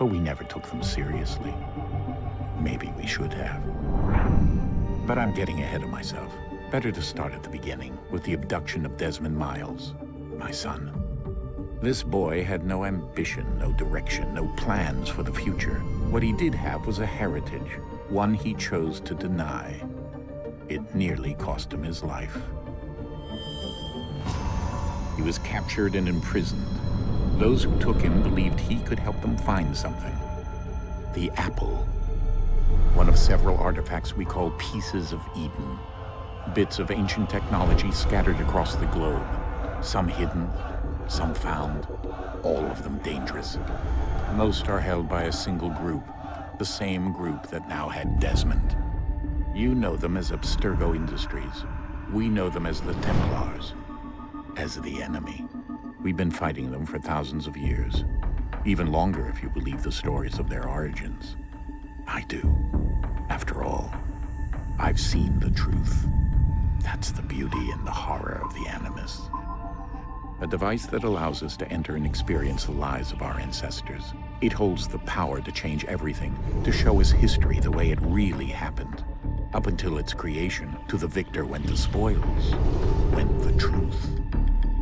but we never took them seriously. Maybe we should have. But I'm getting ahead of myself. Better to start at the beginning, with the abduction of Desmond Miles, my son. This boy had no ambition, no direction, no plans for the future. What he did have was a heritage, one he chose to deny. It nearly cost him his life. He was captured and imprisoned. Those who took him believed he could help them find something. The apple. One of several artifacts we call Pieces of Eden. Bits of ancient technology scattered across the globe. Some hidden, some found, all of them dangerous. Most are held by a single group, the same group that now had Desmond. You know them as Abstergo Industries. We know them as the Templars, as the enemy. We've been fighting them for thousands of years, even longer if you believe the stories of their origins. I do. After all, I've seen the truth. That's the beauty and the horror of the Animus. A device that allows us to enter and experience the lives of our ancestors. It holds the power to change everything, to show us history the way it really happened. Up until its creation, to the victor went the spoils, went the truth.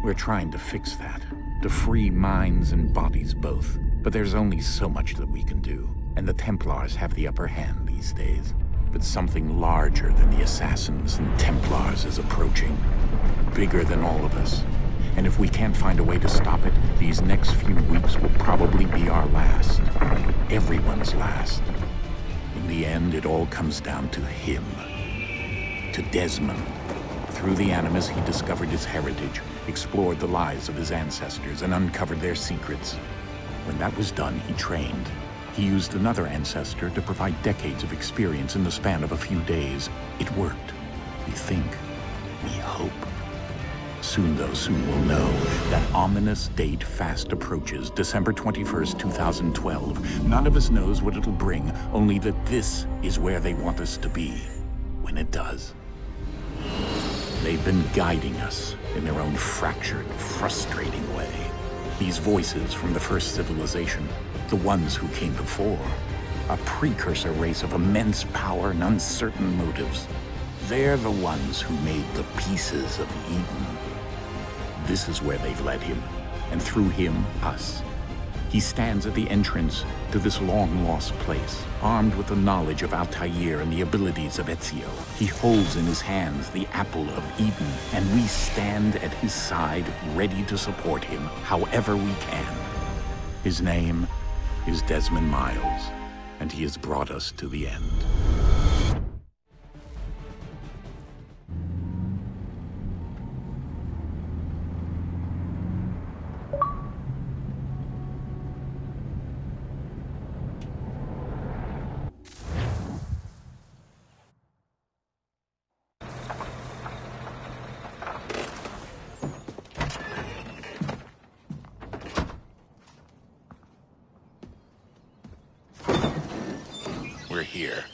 We're trying to fix that, to free minds and bodies both. But there's only so much that we can do, and the Templars have the upper hand these days. But something larger than the Assassins and Templars is approaching, bigger than all of us. And if we can't find a way to stop it, these next few weeks will probably be our last. Everyone's last. In the end, it all comes down to him. To Desmond. Through the Animus, he discovered his heritage, explored the lives of his ancestors, and uncovered their secrets. When that was done, he trained. He used another ancestor to provide decades of experience in the span of a few days. It worked. We think. We hope. Soon, though, soon we'll know. That ominous date fast approaches, December 21st, 2012. None of us knows what it'll bring, only that this is where they want us to be, when it does. They've been guiding us in their own fractured, frustrating way. These voices from the first civilization, the ones who came before, a precursor race of immense power and uncertain motives. They're the ones who made the Pieces of Eden. This is where they've led him, and through him, us. He stands at the entrance to this long-lost place, armed with the knowledge of Altair and the abilities of Ezio. He holds in his hands the Apple of Eden, and we stand at his side, ready to support him however we can. His name is Desmond Miles, and he has brought us to the end. We're here.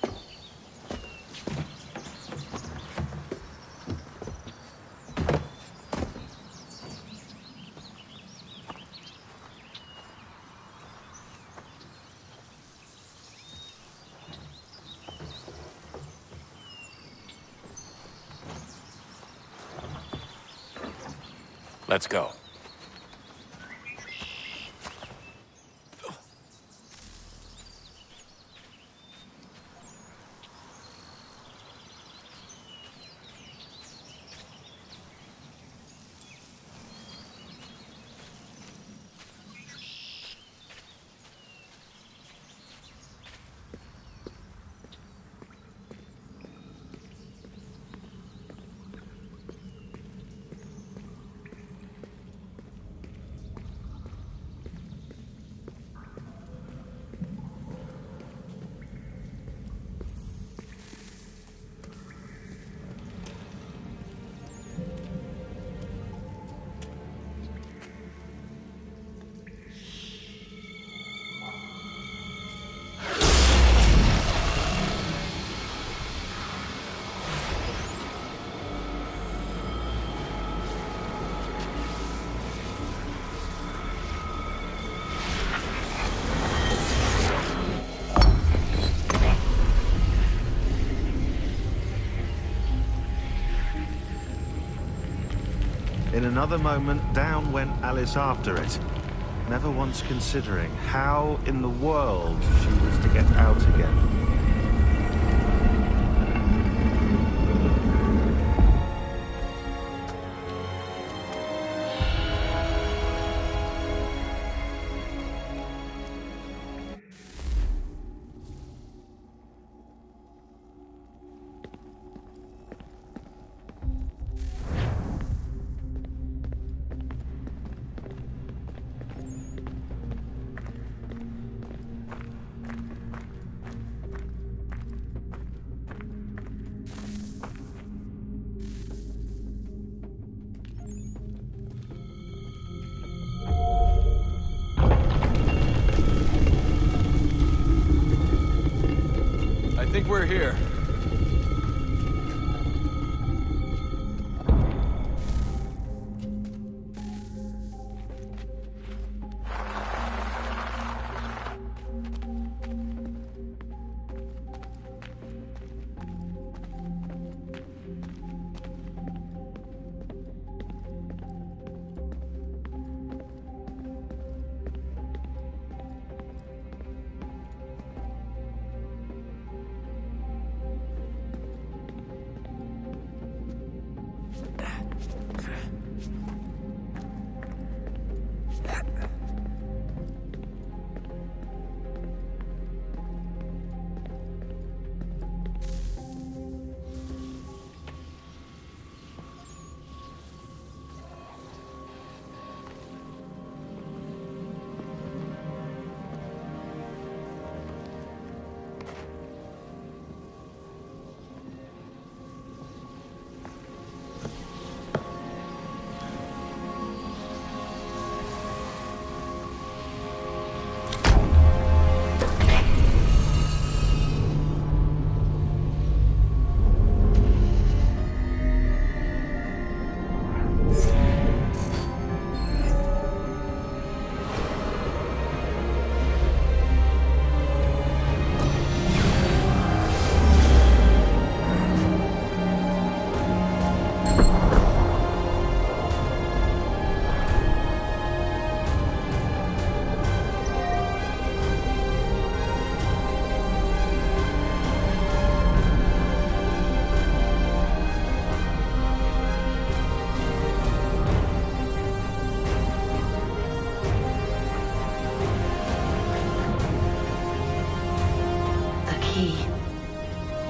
Let's go. in another moment, down went Alice after it, never once considering how in the world she was to get out again. I think we're here.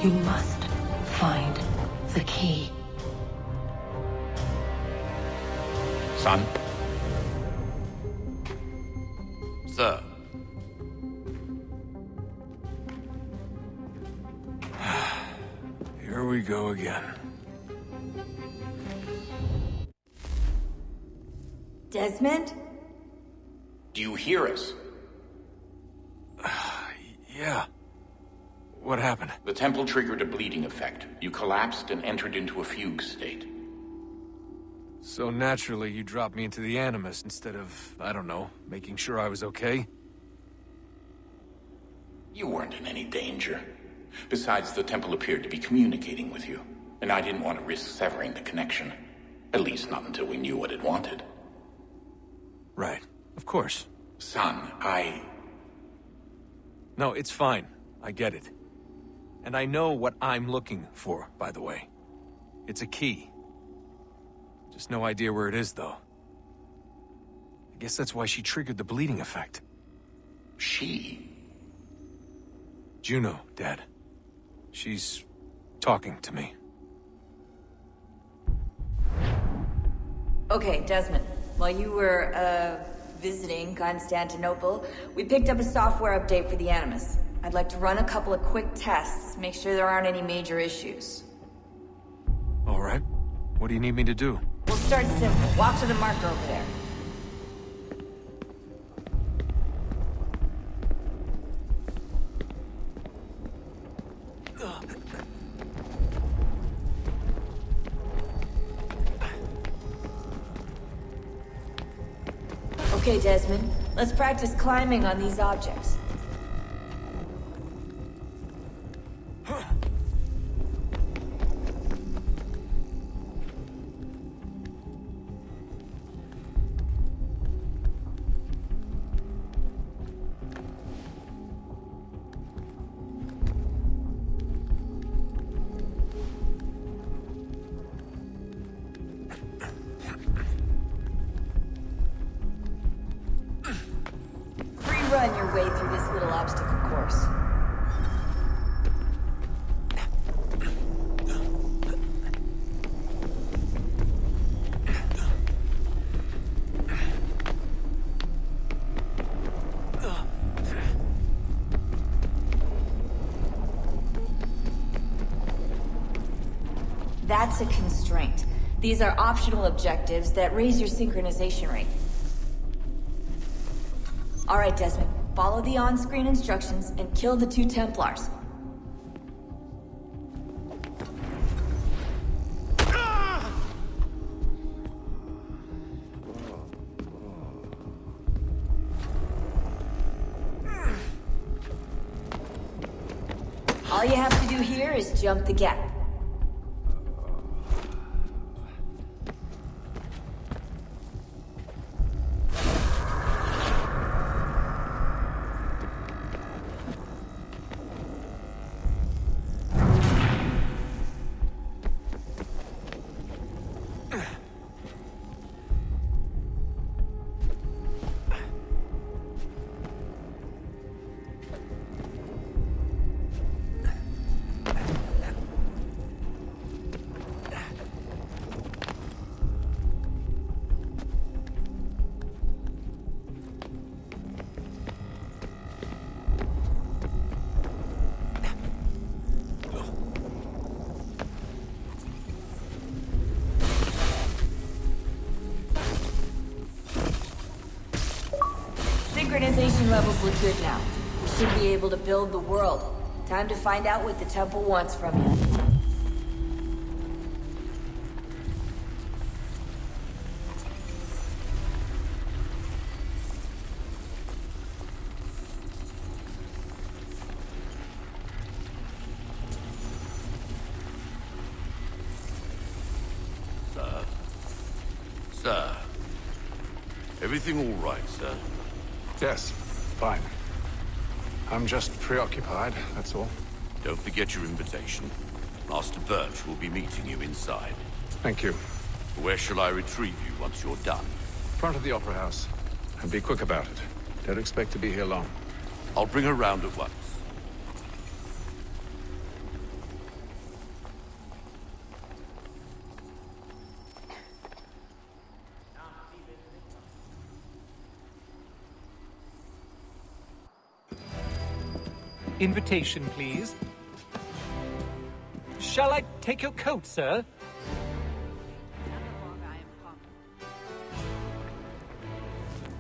You must find the key. Son? Sir. Here we go again. Desmond? Do you hear us? Yeah. What happened? The temple triggered a bleeding effect. You collapsed and entered into a fugue state. So naturally, you dropped me into the Animus instead of, I don't know, making sure I was okay? You weren't in any danger. Besides, the temple appeared to be communicating with you, and I didn't want to risk severing the connection. At least not until we knew what it wanted. Right. Of course. Son, No, it's fine. I get it. And I know what I'm looking for, by the way. It's a key. Just no idea where it is, though. I guess that's why she triggered the bleeding effect. She? Juno, Dad. She's talking to me. Okay, Desmond. While you were, visiting Constantinople, we picked up a software update for the Animus. I'd like to run a couple of quick tests, make sure there aren't any major issues. All right. What do you need me to do? We'll start simple. Walk to the marker over there. Okay, Desmond. Let's practice climbing on these objects. way through this little obstacle course. That's a constraint. These are optional objectives that raise your synchronization rate. All right, Desmond. Follow the on-screen instructions and kill the 2 Templars. All you have to do here is jump the gap. Synchronization levels look good now. We should be able to build the world. Time to find out what the temple wants from you. Sir. Everything all right, sir? Yes, fine. I'm just preoccupied, that's all. Don't forget your invitation. Master Birch will be meeting you inside. Thank you. Where shall I retrieve you once you're done? Front of the Opera House. And be quick about it. Don't expect to be here long. I'll bring her round at once. Invitation, please. Shall I take your coat, sir?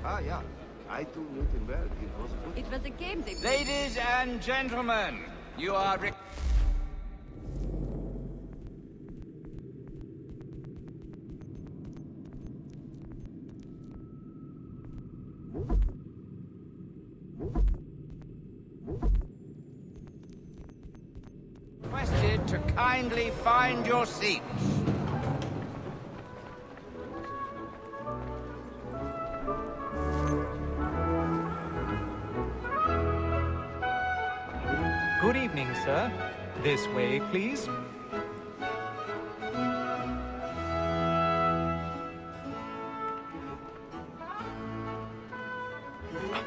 Yeah. I do Newton It was a game they played. Ladies and gentlemen, you are... requested to kindly find your seats. Good evening, sir. This way, please.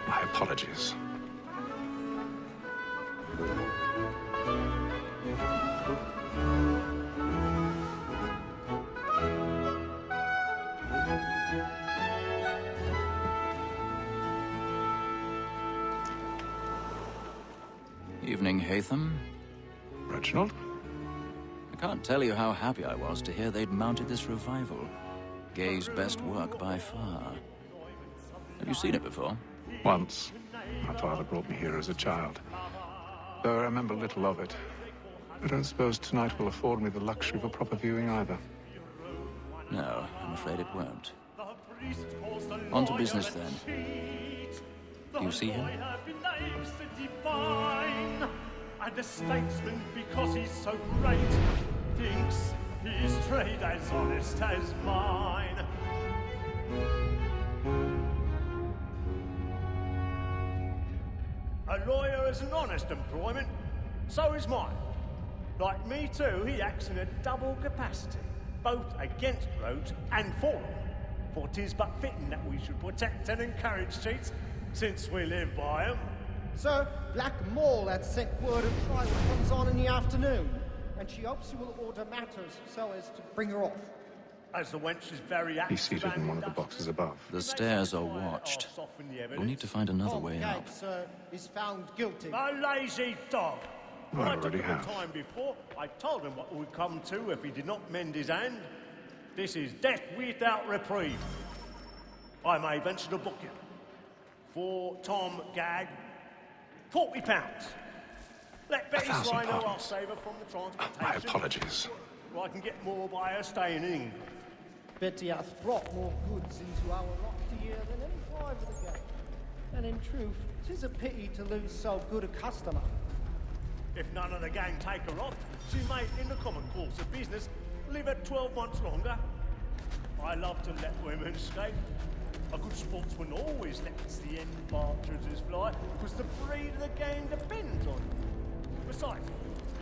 My apologies. Evening, Haytham. Reginald? I can't tell you how happy I was to hear they'd mounted this revival. Gay's best work by far. Have you seen it before? Once. My father brought me here as a child. Though I remember little of it. I don't suppose tonight will afford me the luxury of a proper viewing either. No, I'm afraid it won't. On to business, then. Do you see him? And a statesman, because he's so great, thinks his trade as honest as mine. A lawyer is an honest employment, so is mine. Like me too, he acts in a double capacity, both against rogues and for them. For 'tis but fitting that we should protect and encourage cheats, since we live by 'em. Sir, Black Mall had sent word of trial comes on in the afternoon, and she hopes you will order matters so as to bring her off. As the wench is very active. He's seated in one of the boxes above. The stairs are watched. We'll need to find another way Tom out. Gates, sir, is found guilty. A lazy dog! Well, When I I took already him the have. time before, I told him what would come to if he did not mend his hand. This is death without reprieve. I may venture to book you. For Tom Gag, £40. Let Betty Sly know I'll save her from the transportation. My apologies. Or I can get more by her staying in England. Betty hath brought more goods into our lofty year than any drive of the gate. And in truth, 'tis a pity to lose so good a customer. If none of the gang take her off, she may, in the common course of business, live at 12 months longer. I love to let women escape. A good sportsman always lets the end partridges fly, because the breed of the game depends on it. Besides,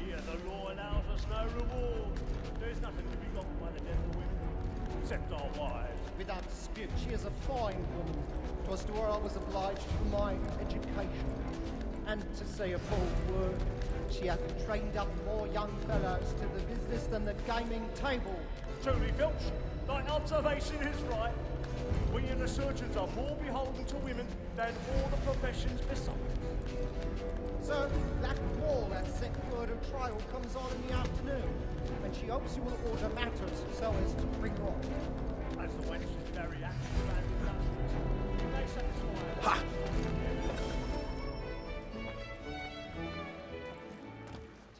here the law allows us no reward. There's nothing to be got by the death of women, except our wives. Without dispute, she is a fine woman. 'Twas to her I was obliged for my education. And to say a bold word, she hath trained up more young fellows to the business than the gaming table. Truly, Filch, thy observation is right. We and the surgeons are more beholden to women than all the professions besides. Sir, Black Mall hath sent word of trial comes on in the afternoon, and she hopes you will order matters so as to bring her on. As the wench is very active and industrious, you may satisfy her.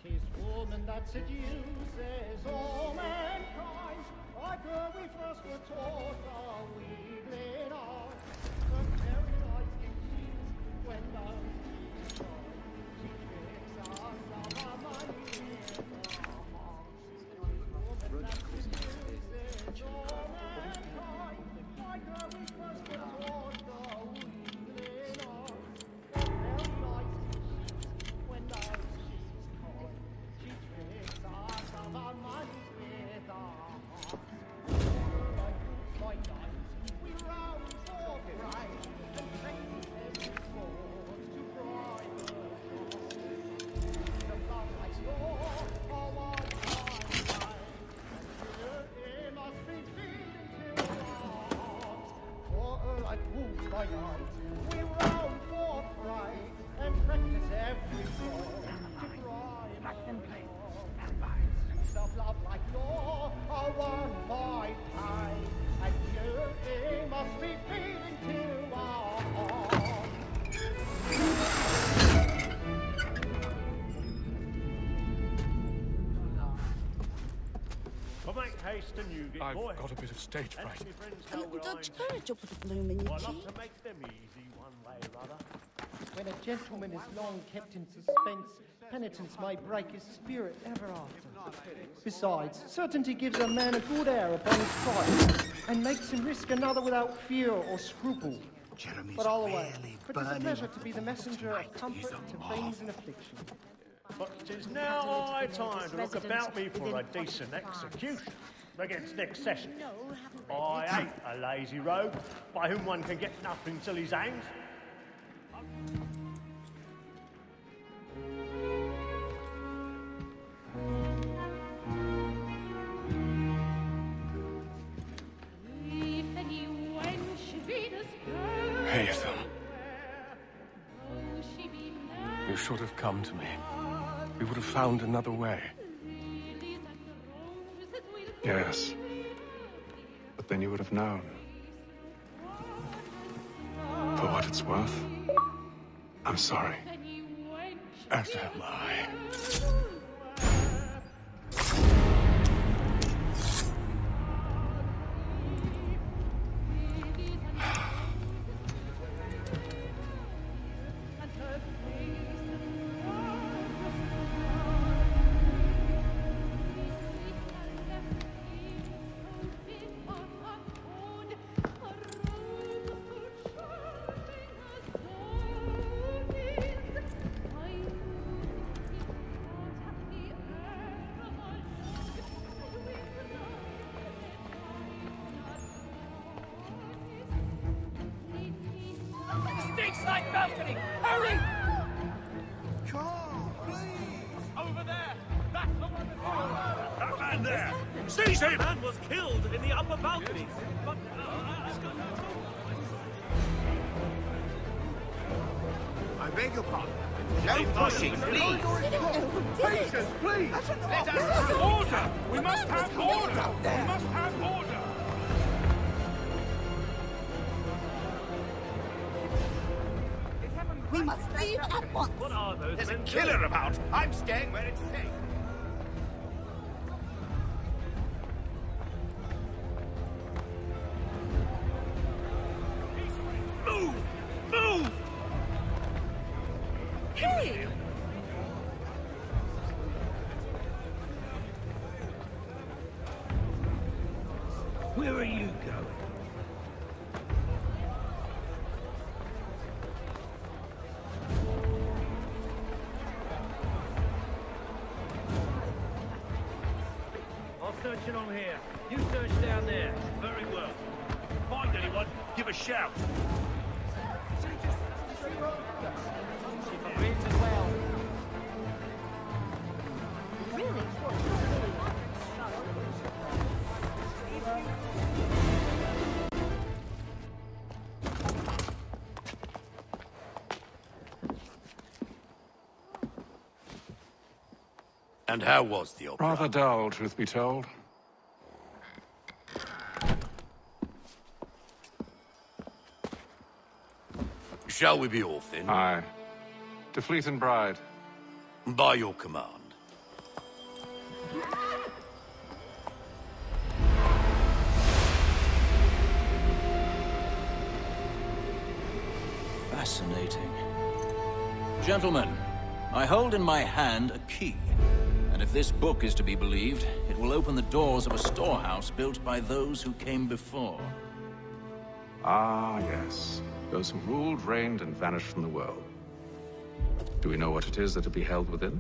Tis woman that seduces all mankind, like her we first were taught our wheedling on. The very night it when love is on. She tricks us of our money with our hearts. Woman that seduces all mankind, like her we first were taught our wheedling on. The very night when love is on. She tricks us of our money with our hearts. My night, we rouse for pride, and take every cause to bribe the love like yours, all one by and it must be feeding to our hearts. For her like wolves by night, we rouse for pride, and practice every cause to bribe self-love like law, are one by time, and you must be feeding to our hearts. But make haste and you get I've boy. got a bit of stage fright. A little Dodge courage will put a bloom in your I love cheek. to make them easy one way or other. When a gentleman is long kept in suspense, penitence may break his spirit ever after. Besides, certainty gives a man a good air upon his trial, and makes him risk another without fear or scruple. But all away, for 'tis a pleasure to be the messenger of comfort to things in affliction. But 'tis now high time to look about me for a decent execution against next session. I hate a lazy rogue by whom one can get nothing till he's hanged. Haytham. You should have come to me. We would have found another way. Yes. But then you would have known. For what it's worth, I'm sorry. As am I. man there! Seize him! Man was killed in the upper balcony. But, I beg your pardon. No pushing, please. Patience, please. Let us through. order! We must have order! We must have order! We must leave at once. What are those There's a men killer about. I'm staying where it's safe. Move! Move! Hey! Where are you going? I'll search in on here. You search down there. Very well. Find anyone, give a shout. Marines as well. Really? And how was the opera? Rather dull, truth be told. Shall we be off then? Aye. To Fleet and Bride. By your command. Fascinating. Gentlemen, I hold in my hand a key. And if this book is to be believed, it will open the doors of a storehouse built by those who came before. Ah, yes. Those who ruled, reigned, and vanished from the world. Do we know what it is that will be held within?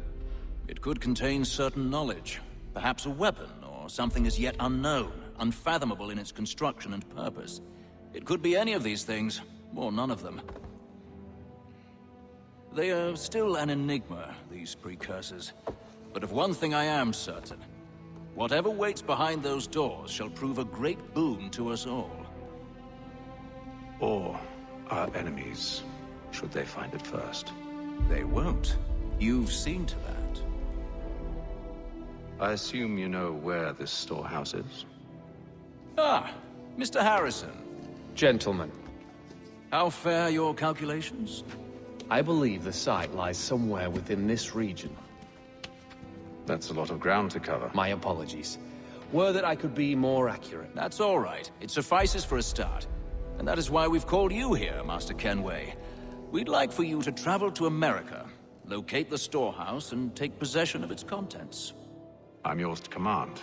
It could contain certain knowledge. Perhaps a weapon, or something as yet unknown, unfathomable in its construction and purpose. It could be any of these things, or none of them. They are still an enigma, these precursors. But of one thing I am certain. Whatever waits behind those doors shall prove a great boon to us all. Or our enemies, should they find it first. They won't. You've seen to that. I assume you know where this storehouse is? Ah, Mr. Harrison. Gentlemen, How fare your calculations? I believe the site lies somewhere within this region. That's a lot of ground to cover. My apologies. Were that I could be more accurate. That's all right. It suffices for a start. And that is why we've called you here, Master Kenway. We'd like for you to travel to America, locate the storehouse, and take possession of its contents. I'm yours to command.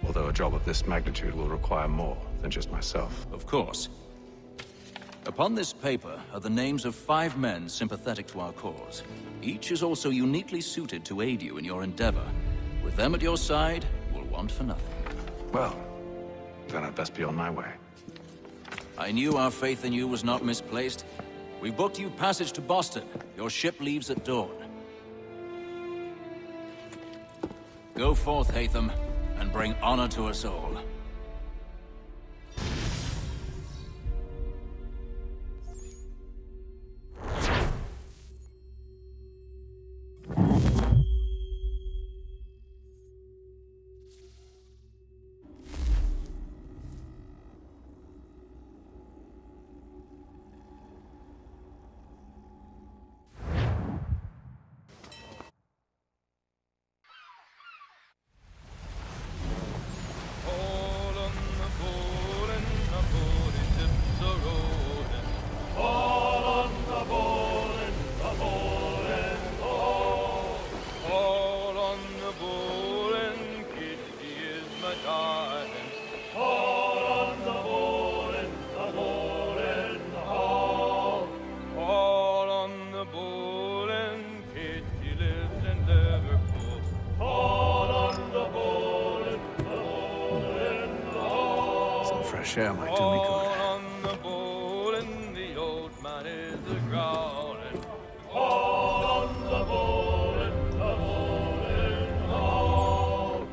Although a job of this magnitude will require more than just myself. Of course. Upon this paper are the names of 5 men sympathetic to our cause. Each is also uniquely suited to aid you in your endeavor. With them at your side, you'll want for nothing. Well, then I'd best be on my way. I knew our faith in you was not misplaced. We booked you passage to Boston. Your ship leaves at dawn. Go forth, Hatham, and bring honor to us all. Share my tummy good. On the bowl and the old man is a-growling. On the bowl and the bowl and all.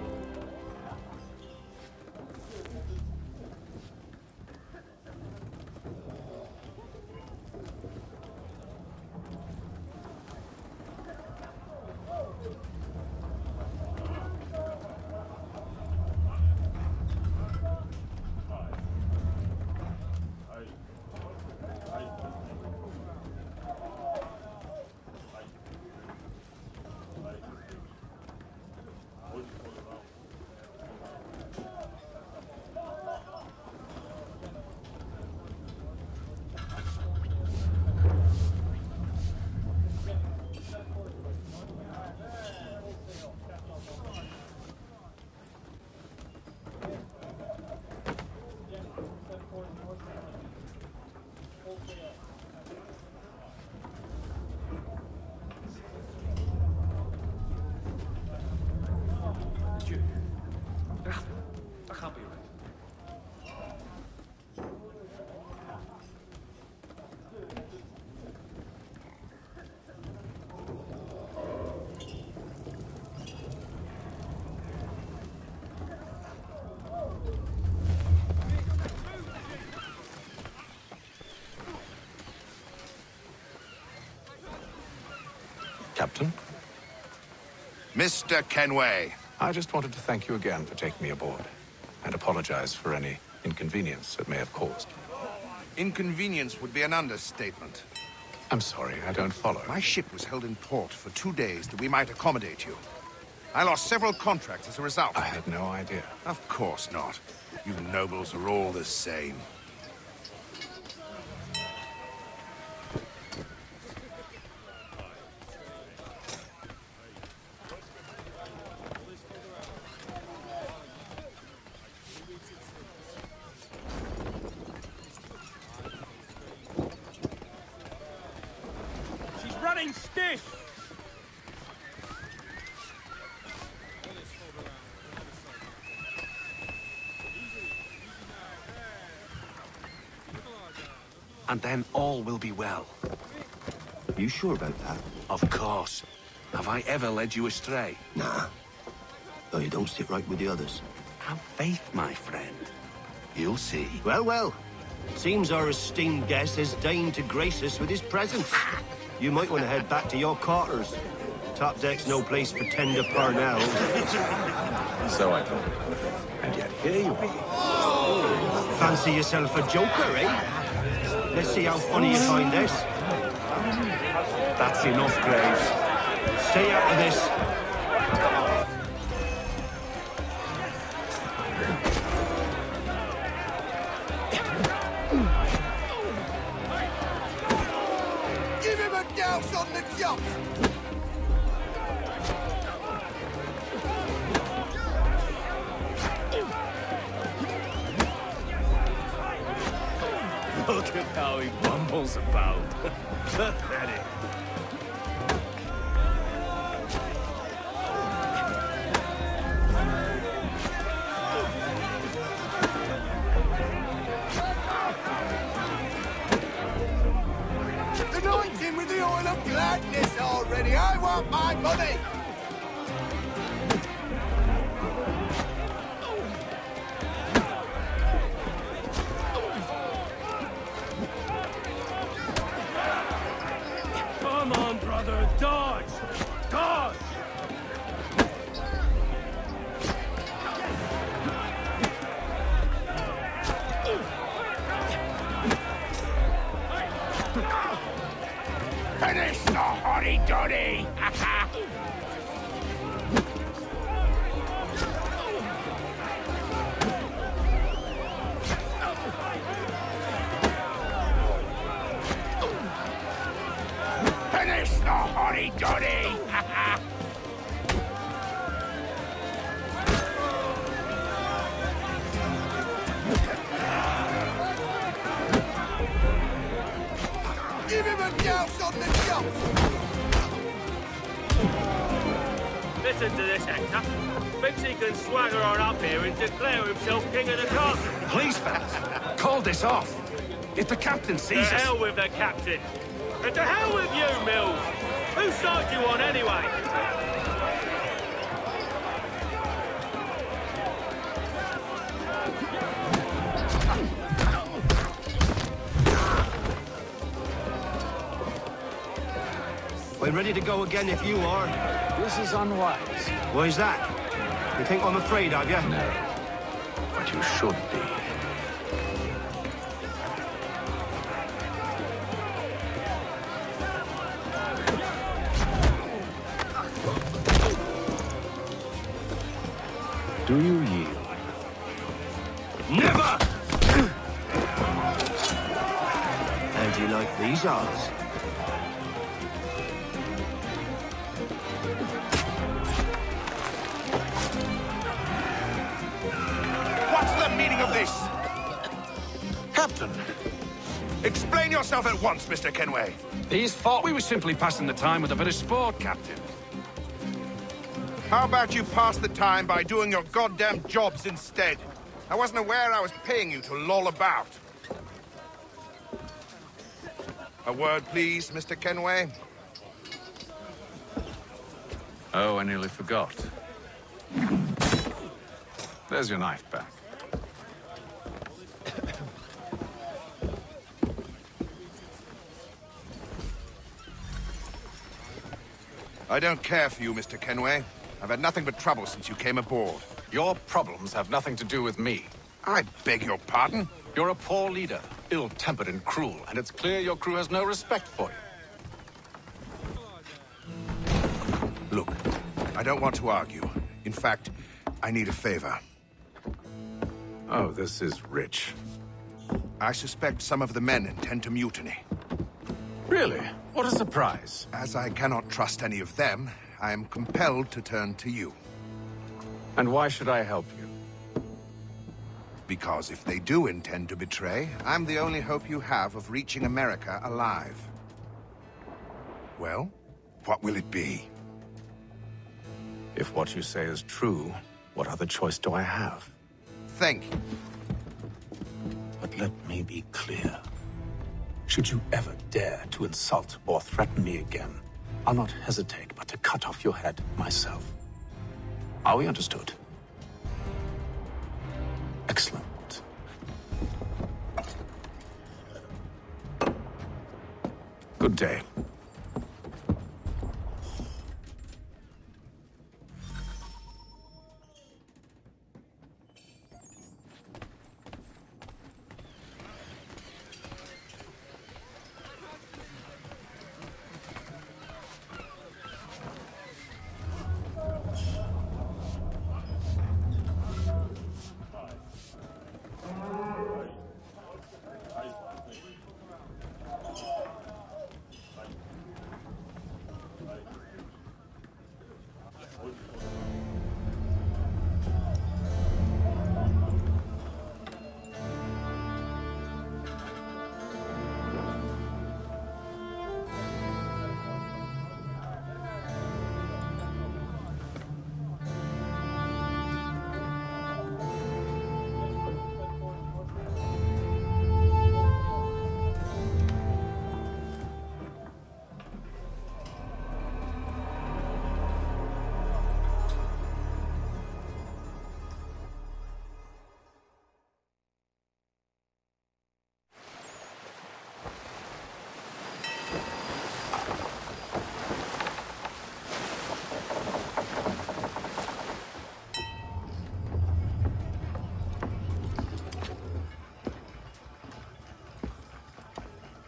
Captain? Mr. Kenway. I just wanted to thank you again for taking me aboard, and apologize for any inconvenience it may have caused. Inconvenience would be an understatement. I'm sorry, I don't follow. My ship was held in port for 2 days that we might accommodate you. I lost several contracts as a result. I had no idea. Of course not. You nobles are all the same. She's running stiff! And then all will be well. You sure about that? Of course. Have I ever led you astray? Nah. Though you don't sit right with the others. Have faith, my friend. You'll see. Well, well. Seems our esteemed guest has deigned to grace us with his presence. You might want to head back to your quarters. Top deck's no place for tender parnells. So I thought. And yet here you are. Fancy yourself a joker, eh? Let's see how funny you find this. That's enough, Graves. Stay out of this. Give him a douse on the jump! Look at how he bumbles about. Pathetic. Anoint him with the oil of gladness already! I want my money! Come on, brother, dodge! Dodge! Finish the hotty-dotty! Finish the hotty-dotty! Give him a douse on the jump! Listen to this, Hector. Thinks he can swagger on up here and declare himself king of the castle. Please, fellas. Call this off. If the captain To sees us... hell with the captain. And to hell with you, Mills. Whose side do you on anyway? We're ready to go again if you are. This is unwise. Why is that? You think I'm afraid of you? No. But you should be. Do you yield? Never! How do you like these odds? What's the meaning of this? Captain! Explain yourself at once, Mr. Kenway. These thought we were simply passing the time with a bit of sport, Captain. How about you pass the time by doing your goddamn jobs instead? I wasn't aware I was paying you to loll about. A word, please, Mr. Kenway. Oh, I nearly forgot. There's your knife back. I don't care for you, Mr. Kenway. I've had nothing but trouble since you came aboard. Your problems have nothing to do with me. I beg your pardon? You're a poor leader, ill-tempered and cruel, and it's clear your crew has no respect for you. Look, I don't want to argue. In fact, I need a favor. Oh, this is rich. I suspect some of the men intend to mutiny. Really? What a surprise. As I cannot trust any of them, I am compelled to turn to you. And why should I help you? Because if they do intend to betray, I'm the only hope you have of reaching America alive. Well, what will it be? If what you say is true, what other choice do I have? Thank you. But let me be clear. Should you ever dare to insult or threaten me again, I'll not hesitate but to cut off your head myself. Are we understood? Excellent. Good day.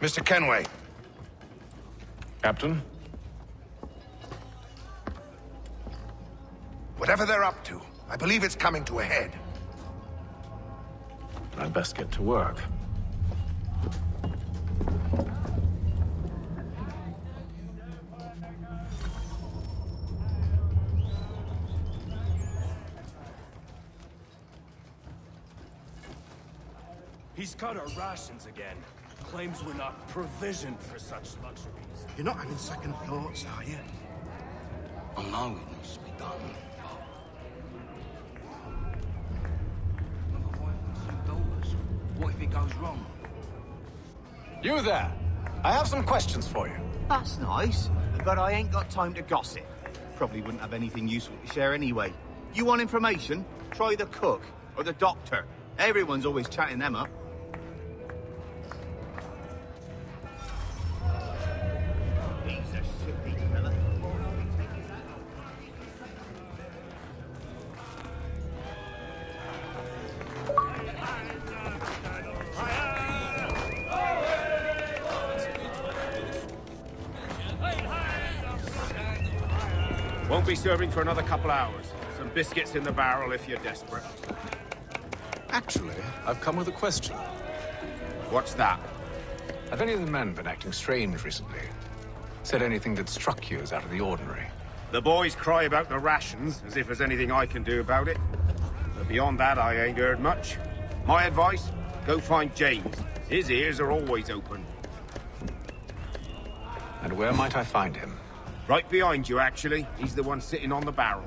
Mr. Kenway. Captain? Whatever they're up to, I believe it's coming to a head. I'd best get to work. He's cut our rations again. Claims we're not provisioned for such luxuries. You're not having second thoughts, are you? I know it needs to be done, but... What if it goes wrong? You there! I have some questions for you. That's nice, but I ain't got time to gossip. Probably wouldn't have anything useful to share anyway. You want information? Try the cook or the doctor. Everyone's always chatting them up. Won't be serving for another couple hours. Some biscuits in the barrel if you're desperate. Actually, I've come with a question. What's that? Have any of the men been acting strange recently? Said anything that struck you as out of the ordinary? The boys cry about the rations, as if there's anything I can do about it. But beyond that, I ain't heard much. My advice? Go find James. His ears are always open. And where might I find him? Right behind you, actually. He's the one sitting on the barrel.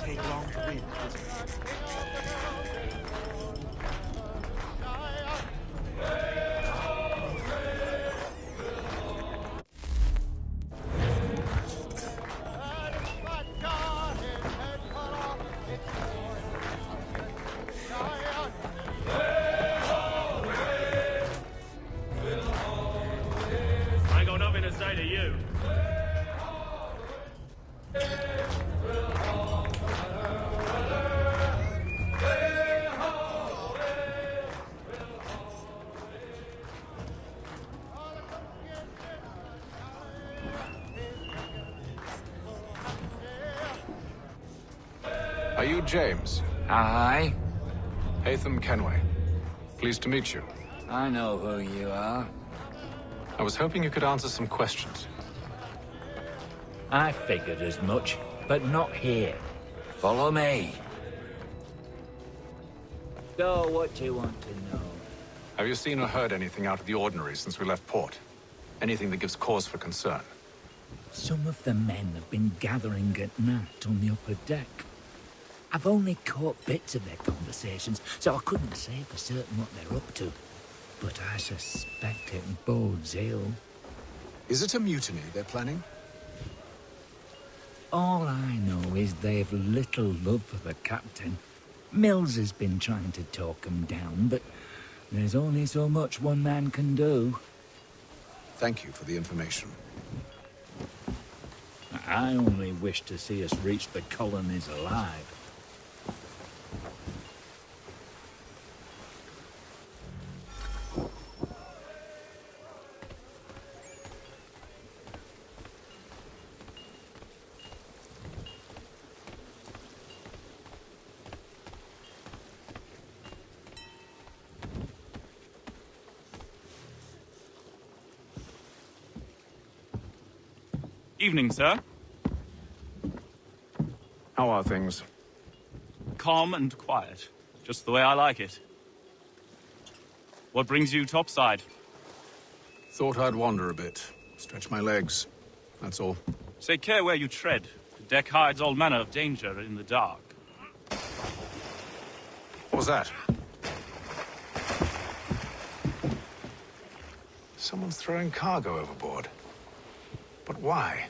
take long to win. I ain't got nothing to say to you. Are you James? Aye. Haytham Kenway. Pleased to meet you. I know who you are. I was hoping you could answer some questions. I figured as much, but not here. Follow me. So, what do you want to know? Have you seen or heard anything out of the ordinary since we left port? Anything that gives cause for concern? Some of the men have been gathering at night on the upper deck. I've only caught bits of their conversations, so I couldn't say for certain what they're up to. But I suspect it bodes ill. Is it a mutiny they're planning? All I know is they've little love for the captain. Mills has been trying to talk him down, but there's only so much one man can do. Thank you for the information. I only wish to see us reach the colonies alive. Evening, sir. How are things? Calm and quiet. Just the way I like it. What brings you topside? Thought I'd wander a bit. Stretch my legs. That's all. Take care where you tread. The deck hides all manner of danger in the dark. What was that? Someone's throwing cargo overboard. But why?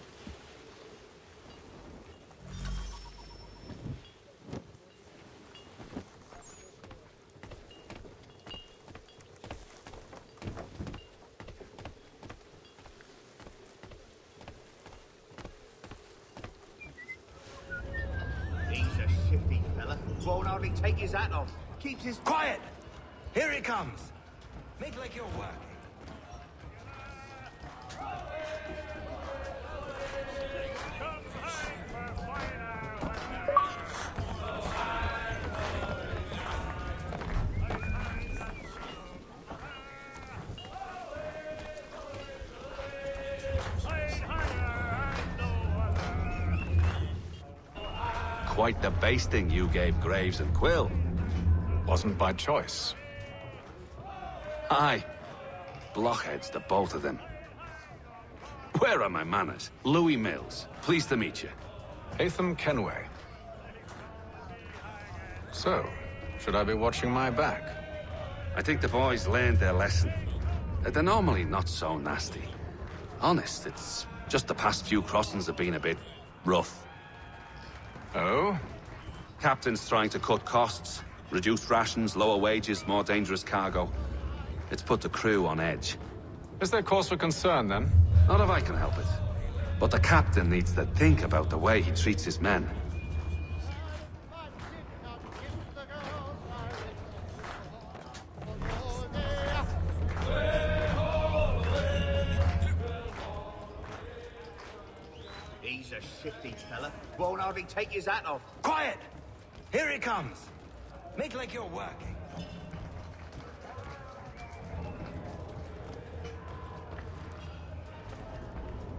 He's a shifty fella. Won't hardly take his hat off. Keeps his... Quiet! Here he comes. Make like you're working. Quite the basting you gave Graves and Quill. Wasn't by choice. Aye. Blockheads, the both of them. Where are my manners? Louis Mills. Pleased to meet you. Haytham Kenway. So, should I be watching my back? I think the boys learned their lesson. They're normally not so nasty. Honest, it's just the past few crossings have been a bit rough. Oh? Captain's trying to cut costs. Reduced rations, lower wages, more dangerous cargo. It's put the crew on edge. Is there cause for concern, then? Not if I can help it. But the captain needs to think about the way he treats his men. He's a shifty fella. Won't hardly take his hat off. Quiet! Here he comes. Make like you're working.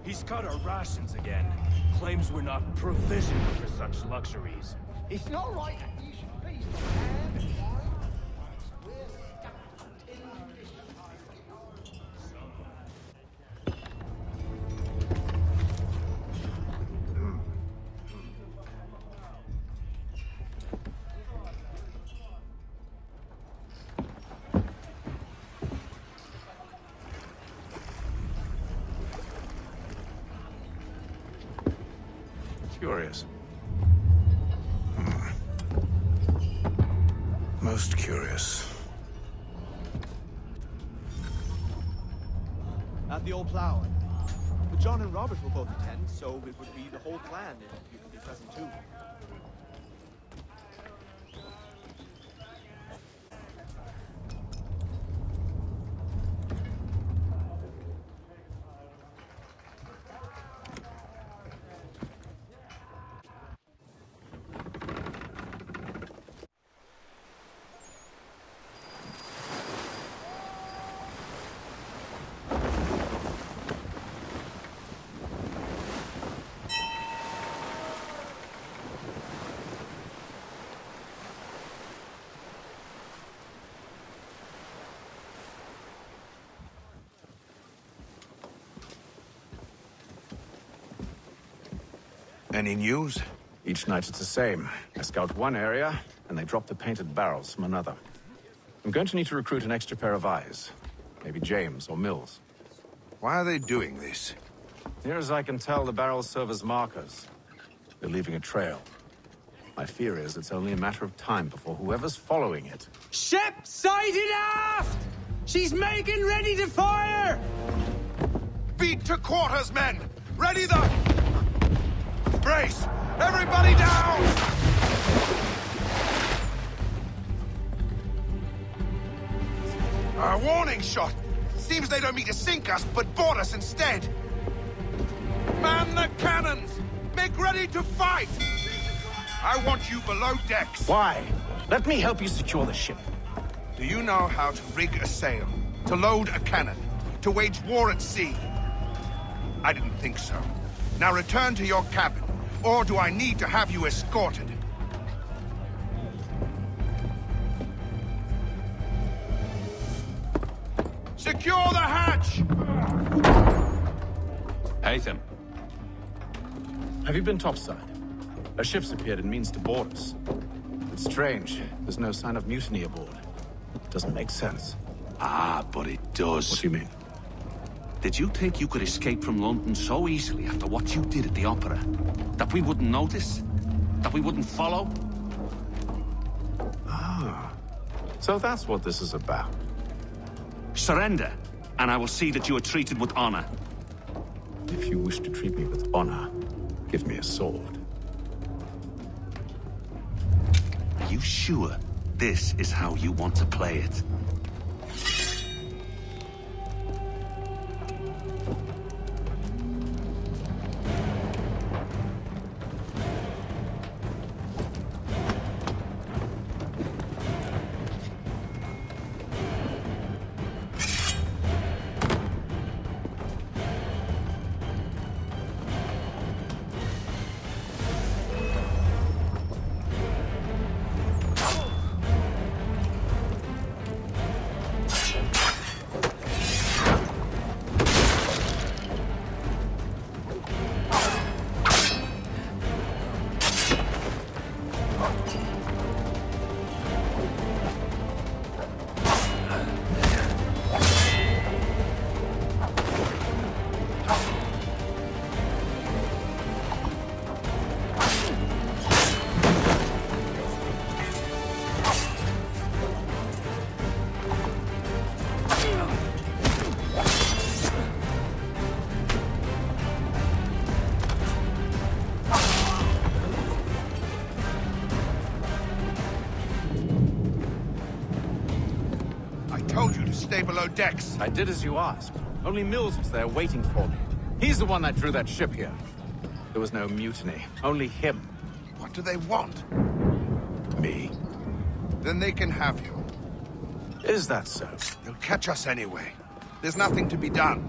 He's cut our rations again. Claims we're not provisioned for such luxuries. It's not right that you should feast on ham and wine. We're stuck in this Curious. Most curious. At the Old Plough. But John and Robert will both attend, so it would be the whole clan if you can be present too. Any news? Each night it's the same. I scout one area, and they drop the painted barrels from another. I'm going to need to recruit an extra pair of eyes. Maybe James or Mills. Why are they doing this? Near as I can tell, the barrels serve as markers. They're leaving a trail. My fear is it's only a matter of time before whoever's following it... Ship sighted aft! She's making ready to fire! Beat to quarters, men! Ready the... Brace! Everybody down! A warning shot! Seems they don't mean to sink us, but board us instead! Man the cannons! Make ready to fight! I want you below decks. Why? Let me help you secure the ship. Do you know how to rig a sail? To load a cannon? To wage war at sea? I didn't think so. Now return to your cabin. Or do I need to have you escorted? Secure the hatch! Haytham. Have you been topside? A ship's appeared and means to board us. It's strange. There's no sign of mutiny aboard. Doesn't make sense. Ah, but it does. What do you mean? Did you think you could escape from London so easily after what you did at the Opera? That we wouldn't notice? That we wouldn't follow? Ah. So that's what this is about. Surrender, and I will see that you are treated with honor. If you wish to treat me with honor, give me a sword. Are you sure this is how you want to play it? Stay below decks. I did as you asked. Only Mills was there waiting for me. He's the one that drew that ship here. There was no mutiny. Only him. What do they want? Me. Then they can have you. Is that so? They'll catch us anyway. There's nothing to be done.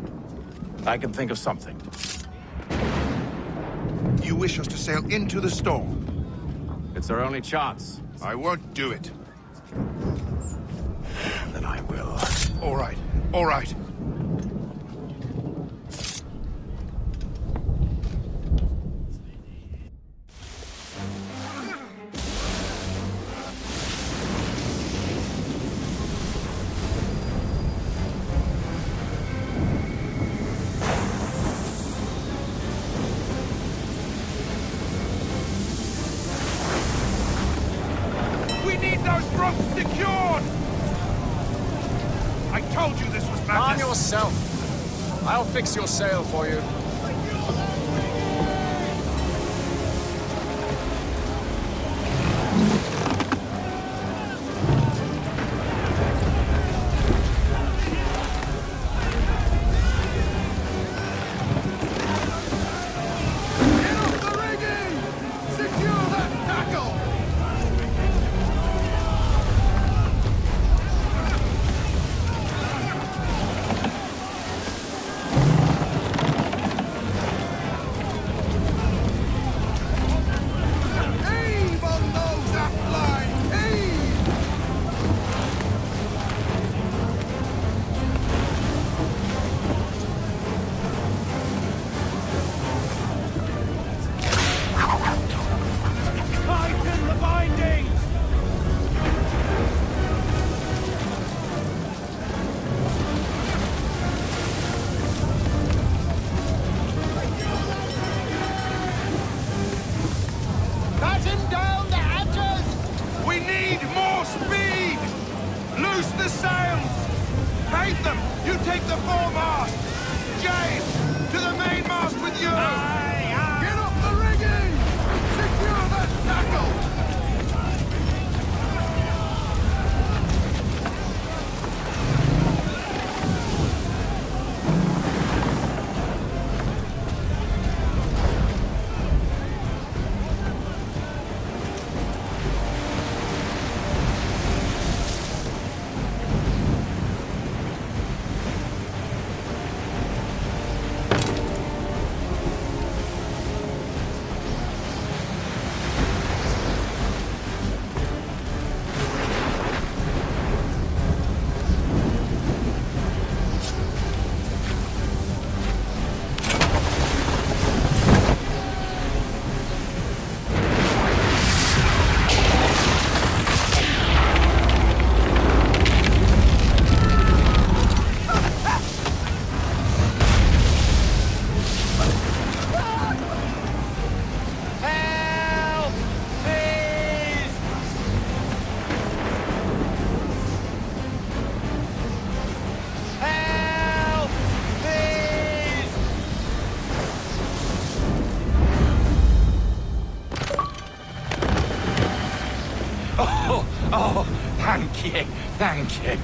I can think of something. You wish us to sail into the storm? It's our only chance. I won't do it. Then I will. All right. All right. secured! I told you this was madness! Calm yourself. I'll fix your sail for you. Oh, thank you, thank you.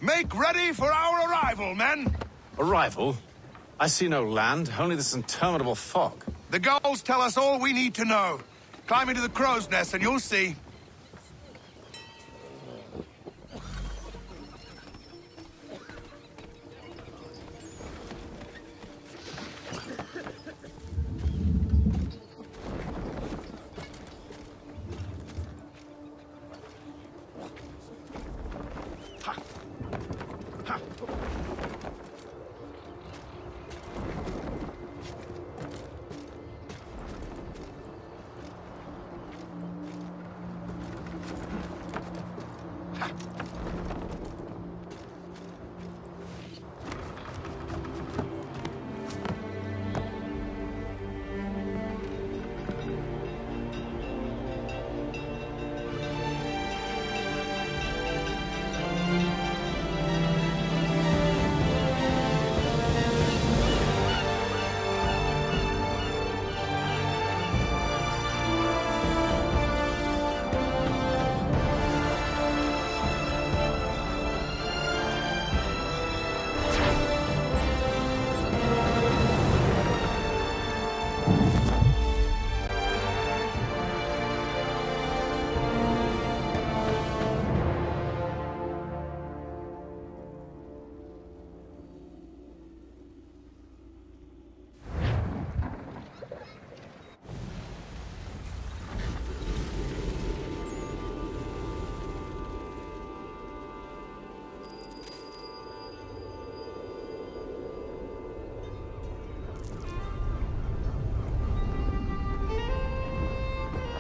Make ready for our arrival, men! Arrival? I see no land, only this interminable fog. The gulls tell us all we need to know. Climb into the crow's nest and you'll see.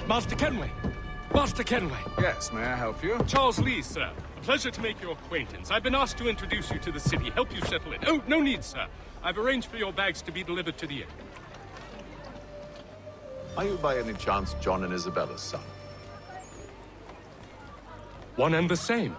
Master Kenway! Master Kenway! Yes, may I help you? Charles Lee, sir. A pleasure to make your acquaintance. I've been asked to introduce you to the city, help you settle in. Oh, no need, sir. I've arranged for your bags to be delivered to the inn. Are you by any chance John and Isabella's son? One and the same.